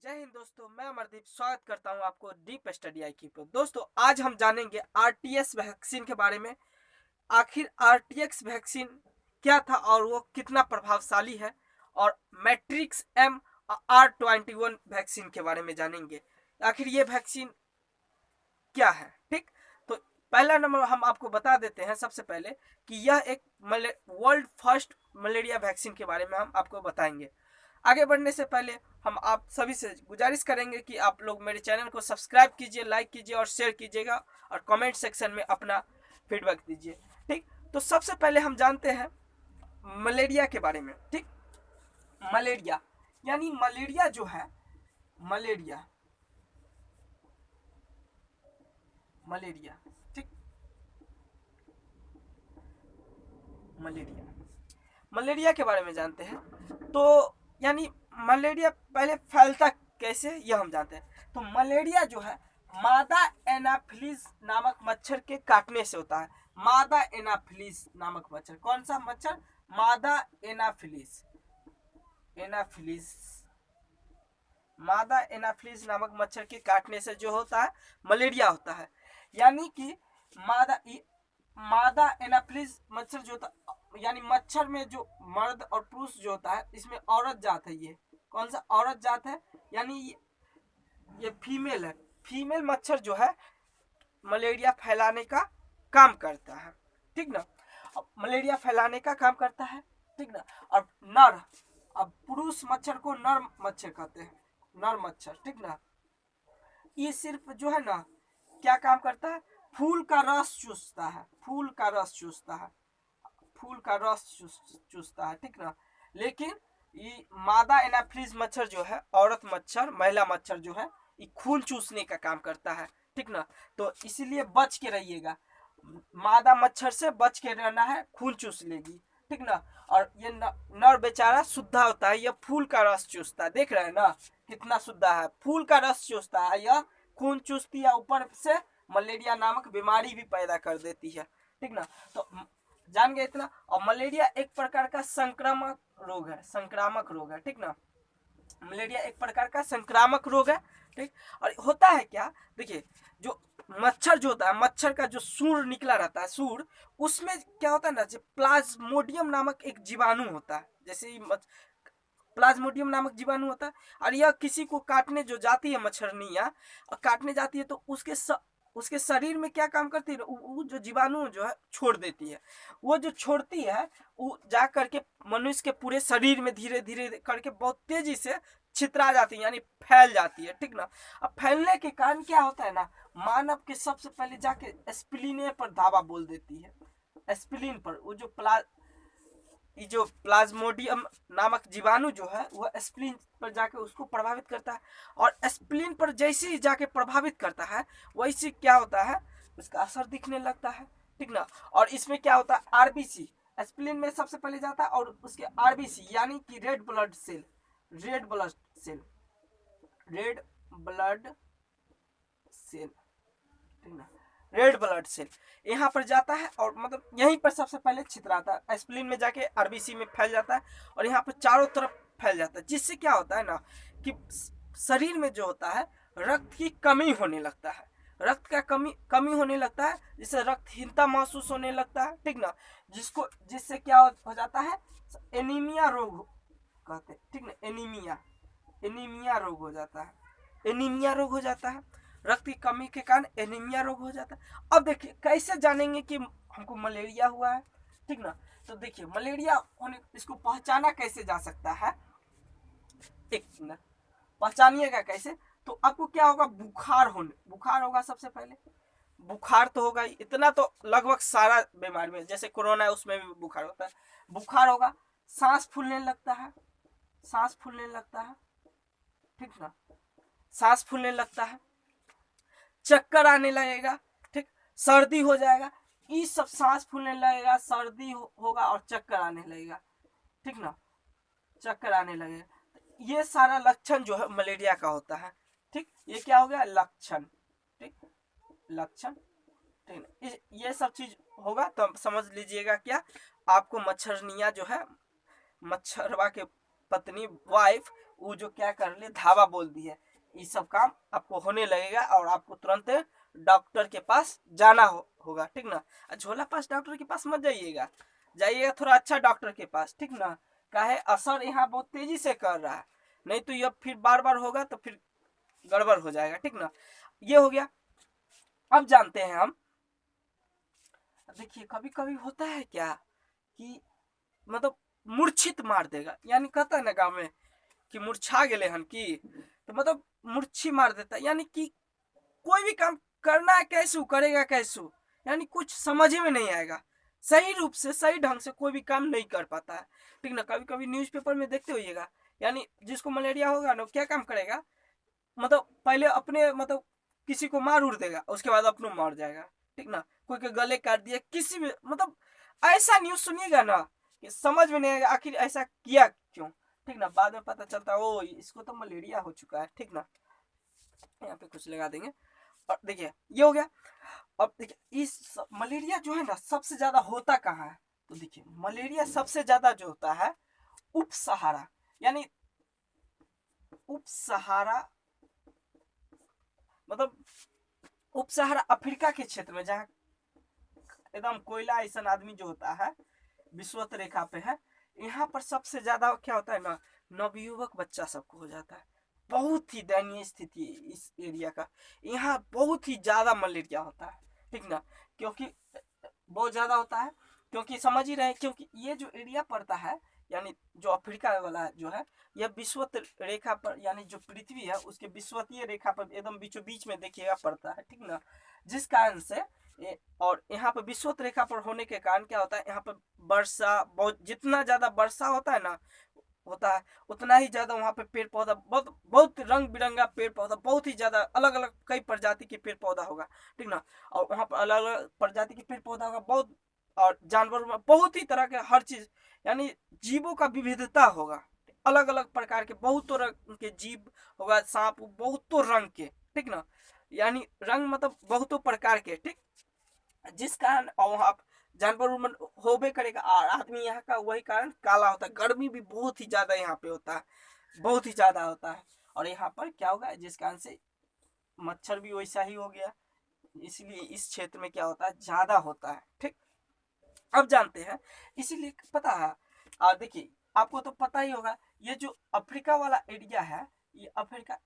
जय हिंद दोस्तों, मैं अमरदीप स्वागत करता हूं आपको डीप स्टडी आई की पर। दोस्तों, आज हम जानेंगे आरटीएस वैक्सीन के बारे में। आखिर आरटीएक्स वैक्सीन क्या था और वो कितना प्रभावशाली है, और मैट्रिक्स एम R21 वैक्सीन के बारे में जानेंगे। आखिर ये वैक्सीन क्या है। ठीक, तो पहला नंबर हम आपको बता देते हैं सबसे पहले कि यह एक वर्ल्ड फर्स्ट मलेरिया वैक्सीन के बारे में हम आपको बताएंगे। आगे बढ़ने से पहले हम आप सभी से गुजारिश करेंगे कि आप लोग मेरे चैनल को सब्सक्राइब कीजिए, लाइक कीजिए और शेयर कीजिएगा, और कमेंट सेक्शन में अपना फीडबैक दीजिए। ठीक, तो सबसे पहले हम जानते हैं मलेरिया के बारे में। ठीक, मलेरिया यानी मलेरिया जो है, मलेरिया मलेरिया ठीक, मलेरिया मलेरिया के बारे में जानते हैं। तो यानी मलेरिया पहले फैलता कैसे, यह हम जानते हैं। तो मलेरिया जो है मादा एनाफिलीज नामक मच्छर के काटने से होता है। मादा एनाफिलीज नामक मच्छर, कौन सा मच्छर? मादा एनाफिलीज, एनाफिलीज मादा एनाफिलीज नामक मच्छर के काटने से जो होता है मलेरिया होता है। यानी कि मादा एनाफिलीज मच्छर जो होता, यानी मच्छर में जो मर्द और पुरुष जो होता है, इसमें औरत जात है। ये कौन सा औरत जात है? यानी ये फीमेल है। फीमेल मच्छर जो है मलेरिया फैलाने का काम करता है। ठीक ना, मलेरिया फैलाने का काम करता है। ठीक ना, और नर, अब पुरुष मच्छर को नर मच्छर कहते हैं, नर मच्छर। ठीक ना, ये सिर्फ जो है ना क्या काम करता है? फूल का रस चूसता है, फूल का रस चूसता है, फूल का रस चूसता है। ठीक ना, लेकिन ये मादा एनाफिलीज मच्छर जो है, औरत मच्छर, महिला मच्छर जो है, ये खून चूसने का काम करता है। ठीक ना, तो इसीलिए बच के रहिएगा, मादा मच्छर से बच के रहना है, खून चूस लेगी। ठीक ना, और ये नर बेचारा शुद्धा होता है, यह फूल का रस चूसता है। देख रहे हैं ना कितना शुद्धा है, फूल का रस चूसता है, यह खून चूसती है, ऊपर से मलेरिया नामक बीमारी भी पैदा कर देती है। ठीक ना, तो जान गए इतना। और मलेरिया एक प्रकार का संक्रामक रोग है, संक्रामक रोग है। ठीक ना, मलेरिया एक प्रकार का संक्रामक रोग है। ठीक, और होता है क्या, देखिए, जो मच्छर जो होता है, मच्छर का जो सूर निकला रहता है, सूर, उसमें क्या होता है ना, प्लाज्मोडियम नामक एक जीवाणु होता है। जैसे प्लाज्मोडियम नामक जीवाणु होता है, और यह किसी को काटने जो जाती है, मच्छरनिया और काटने जाती है, तो उसके शरीर में क्या काम करती है, वो जो जीवाणु जो है छोड़ देती है। वो जो छोड़ती है वो जा करके मनुष्य के पूरे शरीर में धीरे धीरे करके बहुत तेजी से छितरा जाती है, यानी फैल जाती है। ठीक ना, अब फैलने के कारण क्या होता है ना, मानव के सबसे पहले जाके एस्पिलिन पर धावा बोल देती है। एस्पिलिन पर, वो जो प्लाज्मोडियम नामक जीवाणु जो है वह एस्पिलिन पर जाके उसको प्रभावित करता है, और एस्पिलिन पर जैसे ही जाके प्रभावित करता है वैसे क्या होता है, उसका असर दिखने लगता है। ठीक ना, और इसमें क्या होता है, आरबीसी एस्पिलिन में सबसे पहले जाता है, और उसके आरबीसी यानी कि red blood cell, red blood cell, red blood cell, ठीक ना, रेड ब्लड सेल यहाँ पर जाता है, और मतलब यहीं पर सबसे पहले छितराता है, एस्पिलिन में जाके आरबीसी में फैल जाता है, और यहाँ पर चारों तरफ फैल जाता है, जिससे क्या होता है ना कि शरीर में जो होता है रक्त की कमी होने लगता है, रक्त का कमी होने लगता है, जिससे रक्तहीनता महसूस होने लगता है। ठीक ना, जिससे क्या हो जाता है, एनीमिया रोग कहते हैं। ठीक ना, एनीमिया रोग हो जाता है, एनीमिया रोग हो जाता है, रक्त की कमी के कारण एनीमिया रोग हो जाता है। अब देखिए कैसे जानेंगे कि हमको मलेरिया हुआ है। ठीक ना, तो देखिए मलेरिया होने, इसको पहचाना कैसे जा सकता है, एक मिनट, पहचानिएगा कैसे। तो आपको क्या होगा, बुखार होगा सबसे पहले, बुखार तो होगा ही, इतना तो लगभग सारा बीमारी में, जैसे कोरोना है उसमें भी बुखार होता है, बुखार होगा। सांस फूलने लगता है, सांस फूलने लगता है। ठीक ना, सांस फूलने लगता है, चक्कर आने लगेगा। ठीक, सर्दी हो जाएगा, ये सब, सांस फूलने लगेगा, सर्दी होगा और चक्कर आने लगेगा। ठीक ना, चक्कर आने लगेगा, ये सारा लक्षण जो है मलेरिया का होता है। ठीक, ये क्या हो गया, लक्षण। ठीक, लक्षण। ठीक ना, ये सब चीज होगा तो समझ लीजिएगा क्या, आपको मच्छरनिया जो है, मच्छरवा के पत्नी, वाइफ, वो जो क्या कर ले धावा बोल दी है, ये सब काम आपको होने लगेगा और आपको तुरंत डॉक्टर के पास जाना होगा, ठीक ना। झोला पास डॉक्टर के पास मत जाइएगा, जाइएगा थोड़ा अच्छा डॉक्टर के पास, ठीक ना। काहे असर यहाँ बहुत तेजी से कर रहा है, नहीं तो ये फिर बार बार होगा तो फिर गड़बड़ हो जाएगा, ठीक ना। ये हो गया। अब जानते हैं हम, देखिए कभी कभी होता है क्या कि मतलब मूर्छित मार देगा, यानी कहता है ना गाँव में कि मूर्छा गेले हन की, तो मतलब मूर्छी मार देता है, यानी कि कोई भी काम करना है कैसे करेगा कैसे, यानी कुछ समझ में नहीं आएगा, सही रूप से सही ढंग से कोई भी काम नहीं कर पाता है, ठीक ना। कभी कभी न्यूज़पेपर में देखते होइएगा, यानी जिसको मलेरिया होगा ना क्या काम करेगा, मतलब पहले अपने मतलब किसी को मार उड़ देगा, उसके बाद अपनों मर जाएगा, ठीक ना। कोई के गले काट दिया, किसी भी मतलब ऐसा न्यूज़ सुनिएगा ना कि समझ में नहीं आएगा आखिर ऐसा किया क्यों, ठीक ना। बाद में पता चलता है ओ इसको तो मलेरिया हो चुका है, ठीक ना। यहाँ पे कुछ लगा देंगे। और देखिए ये हो गया। अब देखिए इस मलेरिया जो है ना सबसे ज्यादा होता कहाँ है, तो देखिए मलेरिया सबसे ज्यादा जो होता है उप सहारा, यानी उप सहारा मतलब उप सहारा अफ्रीका के क्षेत्र में, जहाँ एकदम कोयला ऐसा आदमी जो होता है विषुवत रेखा पे है, यहाँ पर सबसे ज्यादा क्या होता है ना, नवयुवक बच्चा सबको हो जाता है। बहुत ही दयनीय स्थिति इस एरिया का, यहाँ बहुत ही ज्यादा मलेरिया होता है, ठीक ना। क्योंकि बहुत ज्यादा होता है, क्योंकि समझ ही रहे, क्योंकि ये जो एरिया पड़ता है यानी जो अफ्रीका वाला जो है, यह विषुवत रेखा पर यानी जो पृथ्वी है उसके विषुवतीय रेखा पर एकदम बीचों बीच में देखिएगा पड़ता है, ठीक ना। जिस कारण से और यहाँ पर विषुवत रेखा पर होने के कारण क्या होता है, यहाँ पर वर्षा बहुत, जितना ज्यादा वर्षा होता है ना होता है उतना ही ज्यादा वहाँ पे पेड़ पौधा बहुत बहुत रंग बिरंगा पेड़ पौधा, बहुत ही ज्यादा अलग अलग कई प्रजाति के पेड़ पौधा होगा, ठीक ना। और वहाँ पर अलग अलग प्रजाति के पेड़ पौधा होगा बहुत, और जानवर में बहुत ही तरह के हर चीज, यानी जीवों का विविधता होगा, अलग अलग प्रकार के बहुतों रंग के जीव होगा, सांप बहुतों रंग के, ठीक ना। यानी रंग मतलब बहुतों प्रकार के, ठीक। जिस कारण और वहाँ जानवर होबे करेगा, और आदमी यहाँ का वही कारण काला होता है, गर्मी भी बहुत ही ज्यादा यहाँ पे होता है, बहुत ही ज्यादा होता है। और यहाँ पर क्या होगा, जिस कारण से मच्छर भी वैसा ही हो गया, इसलिए इस क्षेत्र में क्या होता है ज्यादा होता है, ठीक। अब जानते हैं, इसीलिए पता है, और देखिए आपको तो पता ही होगा, ये जो अफ्रीका वाला एरिया है, ये अफ्रीका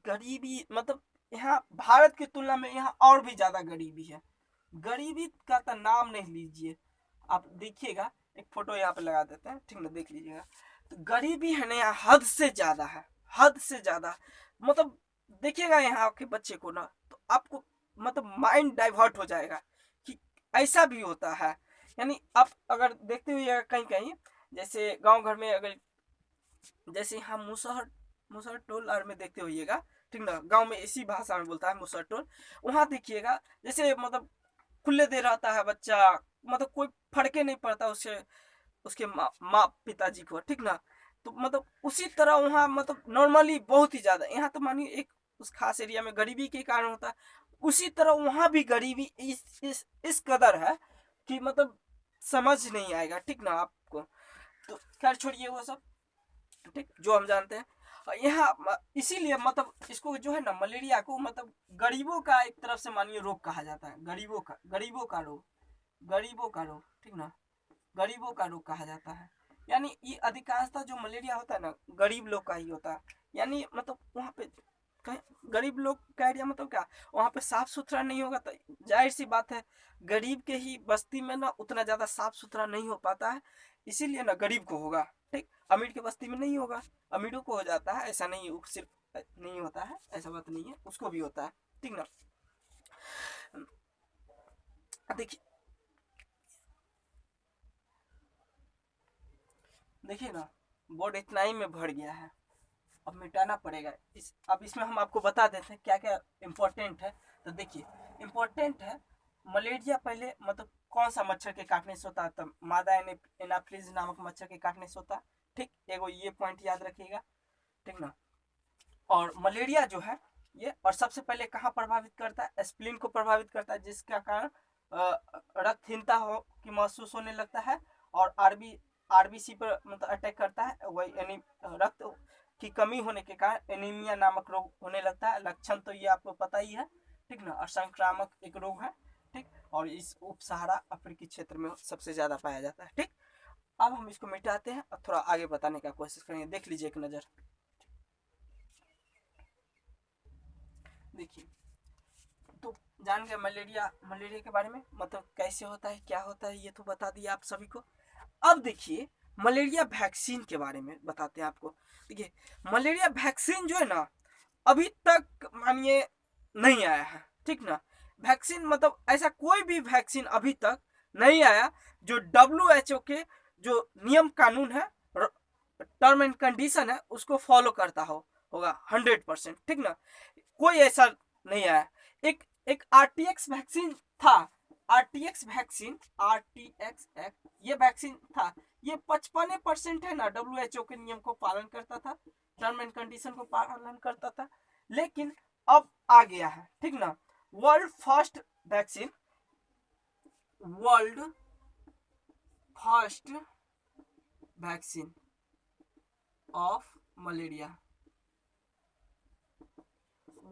गरीबी मतलब यहाँ भारत की तुलना में यहाँ और भी ज्यादा गरीबी है, गरीबी का तो नाम नहीं लीजिए। आप देखिएगा, एक फोटो यहाँ पे लगा देते हैं, ठीक ना, देख लीजिएगा। तो गरीबी है ना यहाँ हद से ज्यादा है, हद से ज्यादा, मतलब देखिएगा यहाँ के बच्चे को ना तो आपको मतलब माइंड डाइवर्ट हो जाएगा कि ऐसा भी होता है। यानी आप अगर देखते हुए कहीं कहीं जैसे गांव घर में, अगर जैसे यहाँ मुसहर मुसहर टोल और में देखते होइएगा, ठीक ना, गांव में इसी भाषा में बोलता है मुसहर टोल, वहाँ देखिएगा जैसे मतलब खुले दे रहता है बच्चा, मतलब कोई फर्क नहीं पड़ता उससे उसके माँ पिताजी को, ठीक ना। तो मतलब उसी तरह वहाँ मतलब नॉर्मली बहुत ही ज्यादा, यहाँ तो मानिए एक उस खास एरिया में गरीबी के कारण होता है, उसी तरह वहाँ भी गरीबी इस कदर है कि मतलब समझ नहीं आएगा, ठीक ना आपको। तो खैर छोड़िए वो सब, ठीक, जो हम जानते हैं। यहाँ इसीलिए मतलब इसको जो है ना मलेरिया को मतलब गरीबों का एक तरफ से मानिए रोग कहा जाता है, गरीबों का रोग, गरीबों का रोग, ठीक ना, गरीबों का रोग कहा जाता है। यानी ये अधिकांशतः जो मलेरिया होता है ना गरीब लोग का ही होता है, यानी मतलब वहाँ पे गरीब लोग का एरिया मतलब क्या, वहाँ पे साफ सुथरा नहीं होगा तो जाहिर सी बात है गरीब के ही बस्ती में ना उतना ज्यादा साफ सुथरा नहीं हो पाता है, इसीलिए ना गरीब को होगा, ठीक। अमीर के बस्ती में नहीं होगा, अमीरों को हो जाता है, ऐसा नहीं सिर्फ नहीं होता है, ऐसा बात नहीं है, उसको भी होता है, ठीक ना। देखिए देखिए ना, बोर्ड इतना ही में भर गया है, अब मिटाना पड़ेगा अब इसमें हम आपको बता देते हैं क्या क्या इम्पोर्टेंट है। तो देखिए इम्पोर्टेंट है, मलेरिया पहले मतलब कौन सा मच्छर के काटने से होता है, तो मादा एनाफ्लिज नामक मच्छर के काटने से होता है, ठीक, एगो ये पॉइंट याद रखिएगा, ठीक ना। और मलेरिया जो है ये और सबसे पहले कहाँ प्रभावित करता है, स्प्लीन को प्रभावित करता है, जिसका कारण रक्तहीनता हो की महसूस होने लगता है, और आरबीसी पर मतलब अटैक करता है, वही यानी रक्त की कमी होने के कारण एनीमिया नामक रोग होने लगता है। लक्षण तो ये आपको पता ही है, ठीक ना, और संक्रामक एक रोग है, ठीक, और इस उप सहारा अफ्रीकी क्षेत्र में सबसे ज्यादा पाया जाता है, ठीक। अब हम इसको मिटाते हैं और थोड़ा आगे बताने का कोशिश करेंगे। देख लीजिए एक नजर, देखिए, तो जान गए मलेरिया के बारे में, मतलब कैसे होता है, क्या होता है, ये तो बता दिया आप सभी को। अब देखिए मलेरिया वैक्सीन के बारे में बताते हैं आपको। देखिए मलेरिया वैक्सीन जो है ना, अभी तक मानिए नहीं आया है, ठीक ना। वैक्सीन मतलब ऐसा कोई भी वैक्सीन अभी तक नहीं आया जो WHO के जो नियम कानून है, टर्म एंड कंडीशन है, उसको फॉलो करता होगा 100%, ठीक ना। कोई ऐसा नहीं आया। एक एक RTX वैक्सीन था, RTX ये वैक्सीन था, ये 55% है ना WHO के नियम को पालन करता था, टर्म एंड कंडीशन को पालन करता था, लेकिन अब आ गया है, ठीक ना, world first vaccine, world first vaccine of malaria,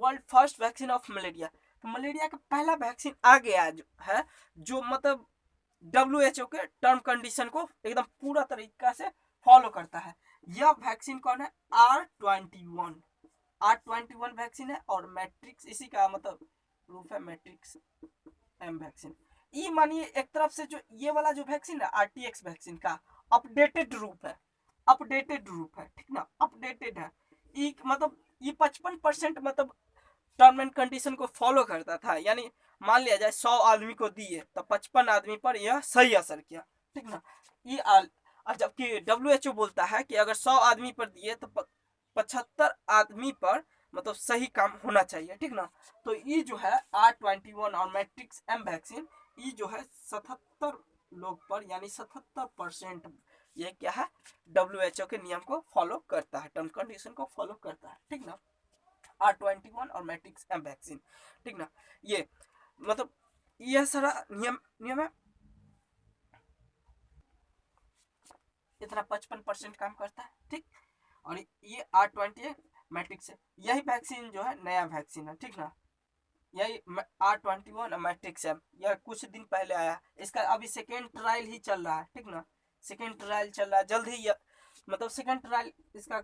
world first vaccine of malaria. तो मलेरिया का पहला वैक्सीन आ गया है जो मतलब WHO के टर्म कंडीशन को एकदम पूरा तरीका से फॉलो करता है। यह वैक्सीन कौन है? R21 वैक्सीन है, और मैट्रिक्स इसी का मतलब प्रूफ है, मैट्रिक्स एम वैक्सीन। ये मानिए एक तरफ से जो ये वाला जो वैक्सीन है RTX वैक्सीन का अपडेटेड रूप है, ठीक ना, अपडेटेड है। ये मतलब ये 55% मतलब टर्म एंड कंडीशन को फॉलो करता था, यानी मान लिया जाए 100 आदमी को दिए तो 55 आदमी पर यह सही असर किया, ठीक ना। ये और जबकि WHO बोलता है कि अगर 100 आदमी पर दिए तो 75 आदमी पर मतलब सही काम होना चाहिए, ठीक ना। तो ये जो है R21 और मैट्रिक्स एम वैक्सीन, ये जो है 77 लोग पर, यानी 77% ये क्या है, WHO के नियम को फॉलो करता है, टर्म कंडीशन को फॉलो करता है, ठीक ना। R21 और मैट्रिक्स एम वैक्सीन, ठीक ना। ये मतलब यह सारा नियम है, इतना 55% काम करता है, ठीक। और ये R20 मैट्रिक्स है, यही वैक्सीन जो है नया वैक्सीन है, ठीक ना। यही R21 और मैट्रिक्स एम, यह कुछ दिन पहले आया, इसका अभी सेकेंड ट्रायल ही चल रहा है, ठीक ना, सेकेंड ट्रायल चल रहा है, जल्द ही मतलब सेकेंड ट्रायल इसका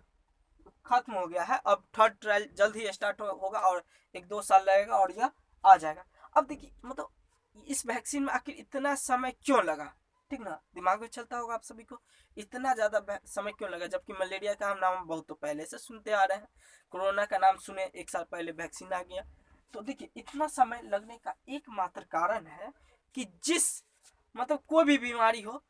खत्म हो गया है, अब थर्ड ट्रायल जल्द ही स्टार्ट होगा और 1-2 साल लगेगा और यह आ जाएगा। अब देखिए मतलब इस वैक्सीन में आखिर इतना समय क्यों लगा, ठीक ना, दिमाग में चलता होगा आप सभी को, इतना ज्यादा समय क्यों लगा, जबकि मलेरिया का हम नाम बहुत तो पहले से सुनते आ रहे हैं, कोरोना का नाम सुने 1 साल पहले वैक्सीन आ गया। तो देखिए इतना समय लगने का एकमात्र कारण है कि जिस मतलब कोई भी बीमारी हो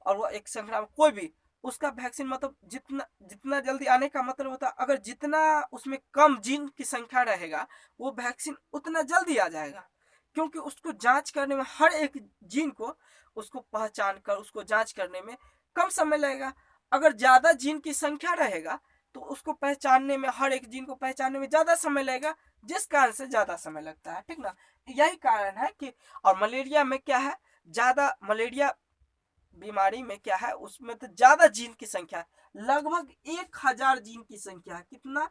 और वो एक संक्रामक कोई भी, उसका वैक्सीन मतलब जितना जितना जल्दी आने का मतलब होता है, अगर जितना उसमें कम जीन की संख्या रहेगा वो वैक्सीन उतना जल्दी आ जाएगा, क्योंकि उसको जांच करने में हर एक जीन को उसको पहचान कर उसको जांच करने में कम समय लगेगा। अगर ज्यादा जीन की संख्या रहेगा तो उसको पहचानने में, हर एक जीन को पहचानने में ज्यादा समय लगेगा, जिस कारण से ज्यादा समय लगता है, ठीक ना। यही कारण है कि, और मलेरिया में क्या है, ज्यादा मलेरिया बीमारी में क्या है, उसमें तो ज्यादा जीन की संख्या है, लगभग 1000 जीन की संख्या है, कितना,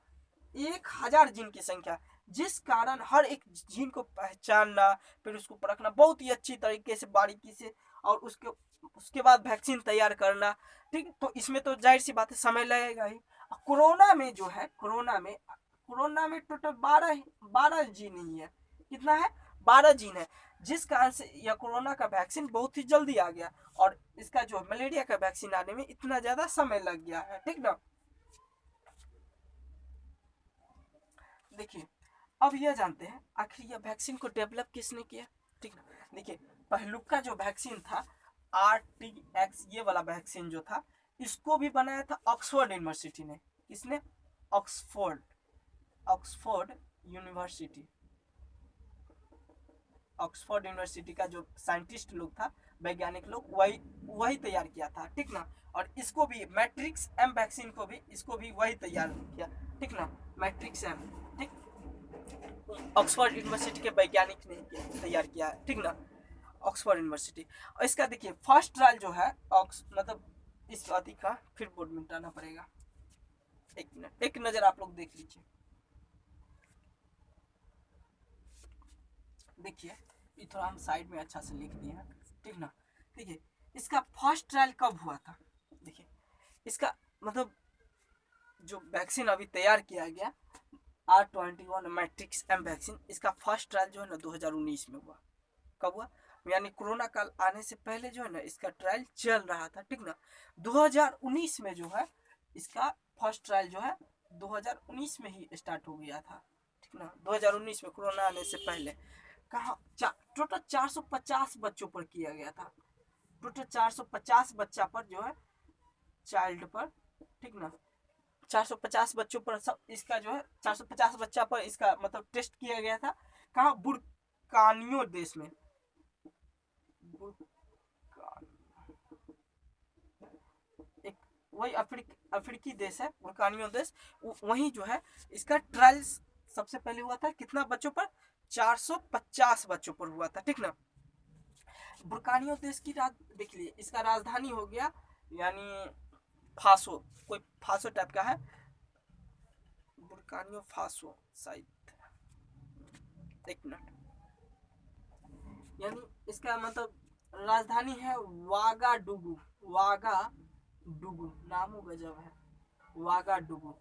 1000 जीन की संख्या, जिस कारण हर एक जीन को पहचानना, फिर उसको परखना बहुत ही अच्छी तरीके से बारीकी से, और उसके बाद वैक्सीन तैयार करना, ठीक। तो इसमें तो जाहिर सी बात है समय लगेगा ही। कोरोना में जो है, कोरोना में टोटल 12 जीन ही है, कितना है, 12 जीन है, जिस कारण से यह कोरोना का वैक्सीन बहुत ही जल्दी आ गया, और इसका जो मलेरिया का वैक्सीन आने में इतना ज्यादा समय लग गया है, ठीक ना। देखिए अब यह जानते हैं आखिर यह वैक्सीन को डेवलप किसने किया, ठीक ना। देखिए पहलुका जो वैक्सीन था RTX, ये वाला वैक्सीन जो था, इसको भी बनाया था ऑक्सफोर्ड यूनिवर्सिटी ने। किसने? Oxford Oxford university Oxford university का जो साइंटिस्ट लोग था, वैज्ञानिक लोग, वही तैयार किया था, ठीक ना। और इसको भी मैट्रिक्स एम वैक्सीन को भी, इसको भी वही तैयार किया, ठीक ना, मैट्रिक्स एम, ठीक, ऑक्सफोर्ड यूनिवर्सिटी के वैज्ञानिक ने तैयार किया है, ठीक ना, ऑक्सफोर्ड यूनिवर्सिटी। और इसका देखिए फर्स्ट ट्रायल जो है मतलब इस अति का फिर बोर्ड मिटाना पड़ेगा, एक मिनट, एक नजर आप लोग देख लीजिए। देखिए ये थोड़ा हम साइड में अच्छा से लिख दिए हैं, ठीक ना। देखिए इसका फर्स्ट ट्रायल कब हुआ था, देखिए इसका मतलब जो वैक्सीन अभी तैयार किया गया R21 मैट्रिक्स एम वैक्सीन, इसका फर्स्ट ट्रायल जो है ना 2019 में हुआ। कब हुआ, यानी कोरोना काल आने से पहले जो है ना इसका ट्रायल चल रहा था, ठीक ना। 2019 में जो है इसका फर्स्ट ट्रायल जो है 2019 में ही स्टार्ट हो गया था, ठीक ना। 2019 में कोरोना आने से पहले कहाँ टोटल 450 बच्चों पर किया गया था, टोटल 450 बच्चा पर जो है, चाइल्ड पर, ठीक ना। 450 बच्चों पर सब इसका जो है 450 बच्चा पर इसका मतलब टेस्ट किया गया था। कहाँ, बुर्कानियो देश में, एक वही अफ्रीकी देश है बुर्कानियो देश, वहीं जो है इसका ट्रायल सबसे पहले हुआ था। कितना बच्चों पर, 450 बच्चों पर हुआ था, ठीक ना। बुर्कानियो देश की देख लिए, इसका राजधानी हो गया यानी फासो, कोई फासो टाइप का है, बुर्कानियो फासो शायद, एक मिनट, यानी इसका मतलब राजधानी है वागाडुगु, वागाडुगु नामो गजब है, वागाडुगु,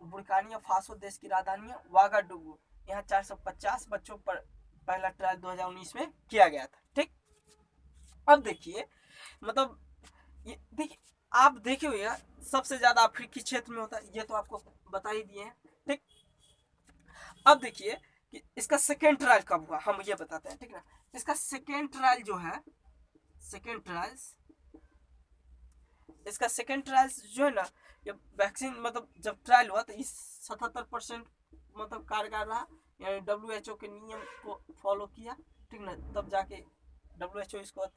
बुर्किना फासो देश की राजधानी है वागाडुगु। यहाँ 450 बच्चों पर पहला ट्रायल 2019 में किया गया था, ठीक। अब देखिए मतलब ये देखिए, आप देखे हुए सबसे ज्यादा अफ्रीकी क्षेत्र में होता है, ये तो आपको बता ही दिए हैं, ठीक। अब देखिए कि इसका सेकेंड ट्रायल कब हुआ, हम ये बताते हैं, ठीक ना। इसका सेकेंड ट्रायल जो है, सेकेंड ट्रायल्स, इसका सेकेंड ट्रायल्स जो है ना, ये वैक्सीन मतलब जब ट्रायल हुआ तो इस 77% मतलब कारगर रहा, यानी WHO के नियम को फॉलो किया, ठीक ना। तब जाके WHO इसको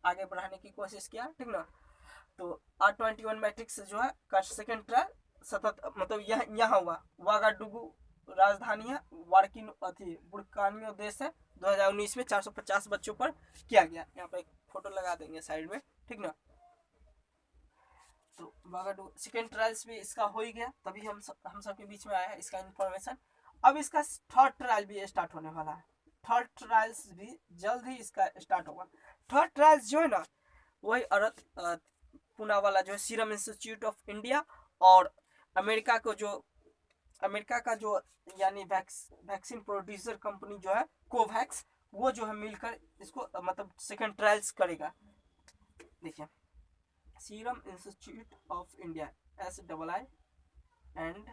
आगे बढ़ाने की कोशिश किया, ठीक ना। तो R21 मैट्रिक्स जो है का सेकेंड ट्रायल मतलब यहाँ हुआ, वागाडुगु राजधानी है, वार्किन अथी बुर्कानियो देश है, 2019 में 450 बच्चों पर किया गया। यहाँ पर एक फोटो लगा देंगे साइड में, ठीक ना। तो वागाडुगु सेकेंड ट्रायल्स भी इसका हो ही गया, तभी हम सबके बीच में आया है इसका इन्फॉर्मेशन। अब इसका थर्ड ट्रायल भी स्टार्ट होने वाला है, थर्ड ट्रायल्स भी जल्द ही इसका स्टार्ट होगा। थर्ड ट्रायल्स जो है ना वही पुणे वाला जो है सीरम इंस्टीट्यूट ऑफ इंडिया और अमेरिका का जो यानी वैक्सीन प्रोड्यूसर कंपनी जो है कोवैक्स, वो जो है मिलकर इसको मतलब सेकेंड ट्रायल्स करेगा। देखिए serum institute of India SII and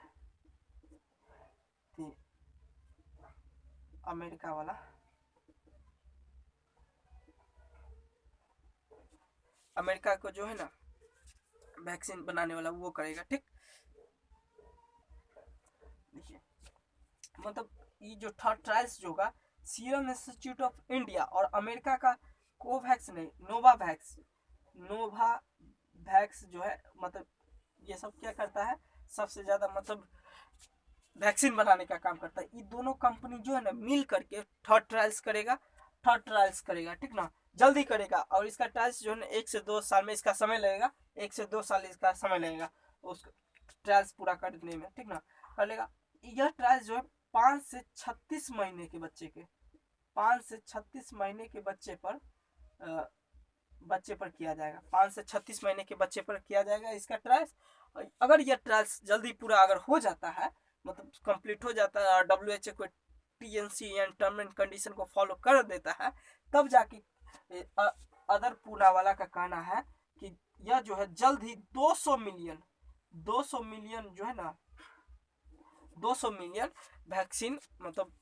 America वाला अमेरिका को जो है ना वैक्सीन बनाने वाला वो करेगा, ठीक। देखिए मतलब ये जो थर्ड ट्रायल्स जो होगा सीरम इंस्टीट्यूट ऑफ इंडिया और अमेरिका का कोवैक्स नहीं, नोवावैक्स जो है, मतलब ये सब क्या करता है, सबसे ज्यादा मतलब वैक्सीन बनाने का काम करता है। ये दोनों कंपनी जो है ना मिल करके थर्ड ट्रायल्स करेगा, ठीक ना, जल्दी करेगा। और इसका ट्रायल्स जो है ना 1 से 2 साल में इसका समय लगेगा, 1 से 2 साल इसका समय लगेगा उस ट्रायल्स पूरा करने में, ठीक ना, कर लेगा। यह ट्रायल्स जो है 5 से 36 महीने के बच्चे के, 5 से 36 महीने के बच्चे पर किया जाएगा, 5 से 36 महीने के बच्चे पर किया जाएगा इसका ट्रायल्स। अगर यह ट्रायल्स जल्दी पूरा अगर हो जाता है, मतलब कंप्लीट हो जाता है और WHO को TNC and term and condition को फॉलो कर देता है, तब जाके अदर पूनावाला का कहना है कि यह जो है जल्द ही 200 मिलियन जो है ना 200 मिलियन वैक्सीन मतलब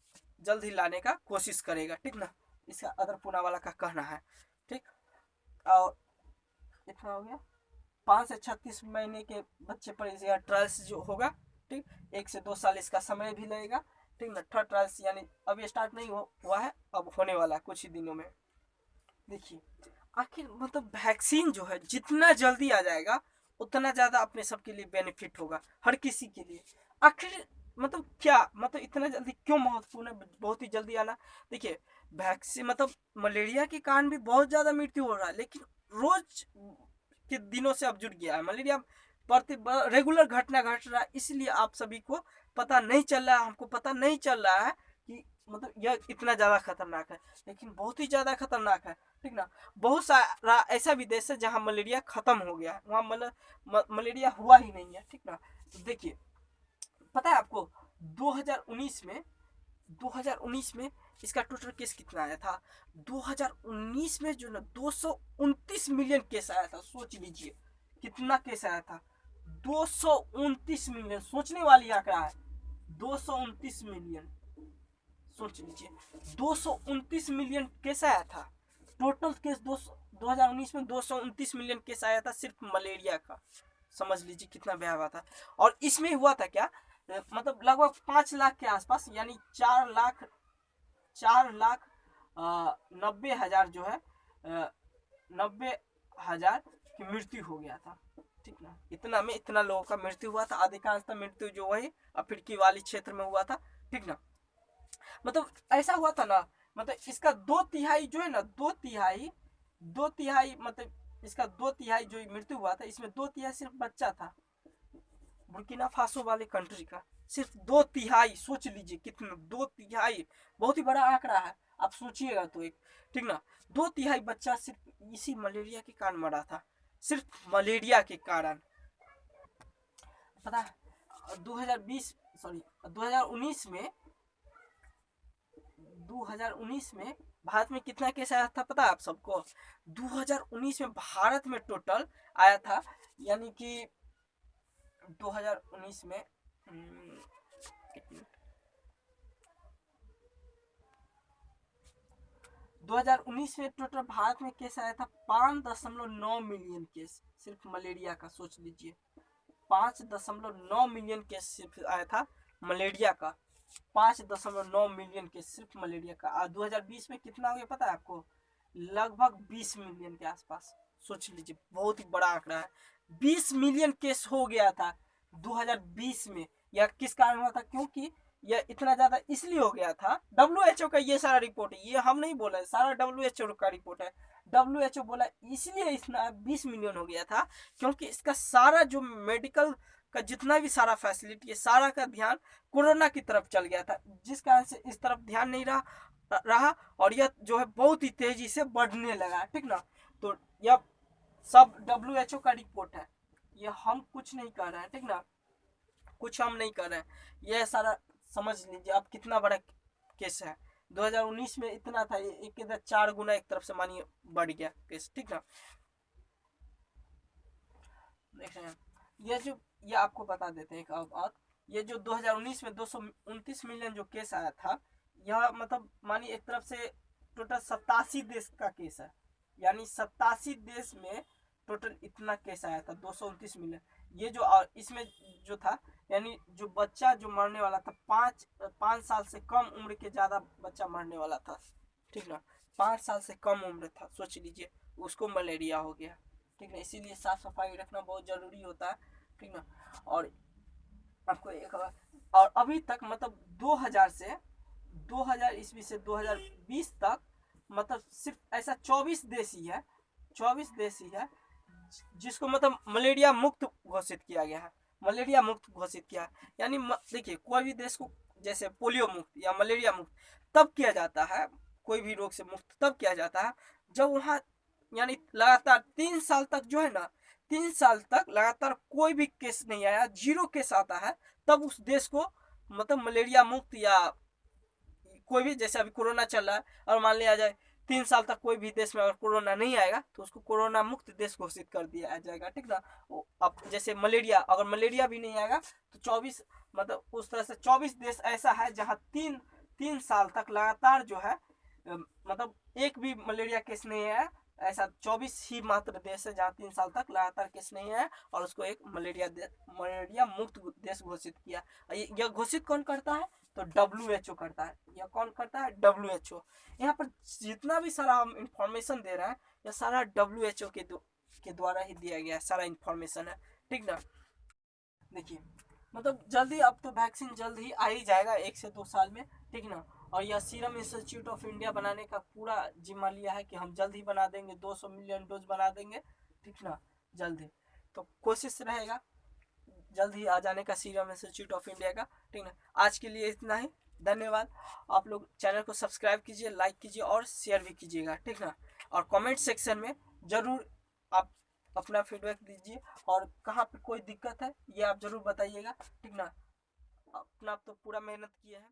जल्द ही लाने का कोशिश करेगा, ठीक ना। इसका अदर पूनावाला का कहना है, ठीक। और इतना हो गया, 5 से 36 महीने के बच्चे पर इसका ट्रायल्स जो होगा, ठीक। 1 से 2 साल इसका समय भी लगेगा, ठीक ना। थर्ड ट्रायल्स यानी अभी स्टार्ट नहीं हुआ है, अब होने वाला है कुछ ही दिनों में। देखिए आखिर मतलब वैक्सीन जो है जितना जल्दी आ जाएगा उतना ज़्यादा अपने सबके लिए बेनिफिट होगा, हर किसी के लिए। आखिर मतलब क्या, मतलब इतना जल्दी क्यों महत्वपूर्ण है बहुत ही जल्दी आना। देखिए वैक्सीन मतलब मलेरिया के कारण भी बहुत ज़्यादा मृत्यु हो रहा है, लेकिन रोज के दिनों से अब जुट गया है मलेरिया, रेगुलर घटना घट रहा है, इसलिए आप सभी को पता नहीं चल रहा है, हमको पता नहीं चल रहा है कि मतलब यह इतना ज़्यादा खतरनाक है, लेकिन बहुत ही ज़्यादा खतरनाक है, ठीक ना। बहुत सारा ऐसा भी देश है जहाँ मलेरिया खत्म हो गया है, वहाँ मलेरिया हुआ ही नहीं है, ठीक ना। तो देखिए, पता है आपको 2019 में 2019 में इसका टोटल केस कितना आया था? 2019 में जो ना 229 मिलियन केस आया था, सोच लीजिए कितना केस आया था, 229 मिलियन, सोचने वाली आंकड़ा है, 229 मिलियन, सोच लीजिए 229 मिलियन केस आया था, टोटल केस 2019 में 229 मिलियन केस आया था सिर्फ मलेरिया का, समझ लीजिए कितना भयावह था। और इसमें हुआ था क्या, मतलब लगभग 5 लाख के आसपास, यानी 4,90,000 जो है 90,000 की मृत्यु हो गया था, ठीक ना। इतना लोगों का मृत्यु हुआ था, अधिकांशतः मृत्यु जो वही अफ्रीकी वाली क्षेत्र में हुआ था, ठीक ना। मतलब ऐसा हुआ था ना, मतलब इसका 2/3 जो है ना, 2/3 मतलब इसका 2/3 जो मृत्यु हुआ था, इसमें 2/3 सिर्फ बच्चा था, बुर्किना फासो वाले कंट्री का सिर्फ 2/3, सोच लीजिए कितना, 2/3 बहुत ही बड़ा आंकड़ा है, आप सोचिएगा तो एक, ठीक ना। 2/3 बच्चा सिर्फ इसी मलेरिया के कारण मरा था, सिर्फ मलेरिया के कारण, पता है। 2019 में 2019 में भारत में कितना केस आया था पता है आप सबको? 2019 में भारत में टोटल आया था, यानी कि 2019 में 2019 में टोटल भारत में केस आया था 5.9 मिलियन केस सिर्फ मलेरिया का, सोच लीजिए 5.9 मिलियन केस सिर्फ आया था मलेरिया का, 5.9 मिलियन केस सिर्फ मलेरिया का। और 2020 में कितना हो गया पता है आपको? लगभग 20 मिलियन के आसपास, सोच लीजिए बहुत ही बड़ा आंकड़ा है, 20 मिलियन केस हो गया था 2020 में। यह किस कारण हुआ था? क्योंकि यह इतना ज्यादा इसलिए हो गया था, WHO का ये सारा रिपोर्ट है, ये हम नहीं बोला है, सारा WHO का रिपोर्ट है। WHO बोला इसलिए इतना 20 मिलियन हो गया था क्योंकि इसका सारा जो मेडिकल का जितना भी सारा फैसिलिटी है, सारा का ध्यान कोरोना की तरफ चल गया था, जिस कारण से इस तरफ ध्यान नहीं रहा और यह जो है बहुत ही तेजी से बढ़ने लगा, ठीक ना। तो यह सब WHO का रिपोर्ट है, ये हम कुछ नहीं कर रहे हैं, ठीक ना, कुछ हम नहीं कर रहे हैं, यह सारा समझ लीजिए आप कितना बड़ा केस है। 2019 में इतना था, एक इधर 4 गुना एक तरफ से मानिए बढ़ गया केस, ठीक ना। देख रहे हैं ये आपको बता देते हैं एक बात, ये जो 2019 में 229 मिलियन जो केस आया था, यह मतलब मानिए एक तरफ से टोटल 87 देश का केस है, यानी 87 देश में टोटल इतना केस आया था 229 मिलियन। ये जो इसमें जो था, यानी जो बच्चा जो मरने वाला था, 5 साल से कम उम्र के ज्यादा बच्चा मरने वाला था, ठीक ना, 5 साल से कम उम्र था, सोच लीजिए उसको मलेरिया हो गया, ठीक ना। इसीलिए साफ सफाई रखना बहुत जरूरी होता है, ठीक ना। और आपको एक और अभी तक मतलब 2000 ईस्वी से 2020 तक मतलब सिर्फ ऐसा 24 देश ही है, 24 देश ही है जिसको मतलब मलेरिया मुक्त घोषित किया गया है, मलेरिया मुक्त घोषित किया है। यानी देखिए कोई भी देश को जैसे पोलियो मुक्त या मलेरिया मुक्त तब किया जाता है, कोई भी रोग से मुक्त तब किया जाता है जब वहाँ यानी लगातार 3 साल तक जो है ना, 3 साल तक लगातार कोई भी केस नहीं आया, 0 केस आता है, तब उस देश को मतलब मलेरिया मुक्त, या कोई भी जैसे अभी कोरोना चल रहा है और मान लिया जाए 3 साल तक कोई भी देश में अगर कोरोना नहीं आएगा तो उसको कोरोना मुक्त देश घोषित कर दिया जाएगा, ठीक ना। अब जैसे मलेरिया, अगर मलेरिया भी नहीं आएगा तो 24 मतलब उस तरह से 24 देश ऐसा है जहाँ 3 साल तक लगातार जो है मतलब एक भी मलेरिया केस नहीं है, ऐसा 24 ही मात्र देश है जहाँ 3 साल तक लगातार केस नहीं है और उसको एक मलेरिया मुक्त देश घोषित किया। यह घोषित कौन करता है? तो WHO करता है। यह कौन करता है? WHO। यहाँ पर जितना भी सारा हम इंफॉर्मेशन दे रहे हैं यह सारा WHO के द्वारा ही दिया गया है, सारा इंफॉर्मेशन है, ठीक ना। देखिए मतलब जल्दी, अब तो वैक्सीन जल्द ही आ ही जाएगा 1 से 2 साल में, ठीक ना। और यह सीरम इंस्टीट्यूट ऑफ इंडिया बनाने का पूरा जिम्मा लिया है कि हम जल्द ही बना देंगे, 200 मिलियन डोज बना देंगे, ठीक ना, जल्द ही। तो कोशिश रहेगा जल्द ही आ जाने का सीरम इंस्टीट्यूट ऑफ इंडिया का। ठीक ना, आज के लिए इतना ही, धन्यवाद। आप लोग चैनल को सब्सक्राइब कीजिए, लाइक कीजिए और शेयर भी कीजिएगा। ठीक ना, और कमेंट सेक्शन में ज़रूर आप अपना फीडबैक दीजिए, और कहाँ पे कोई दिक्कत है ये आप ज़रूर बताइएगा। ठीक ना, अपना तो पूरा मेहनत किए हैं।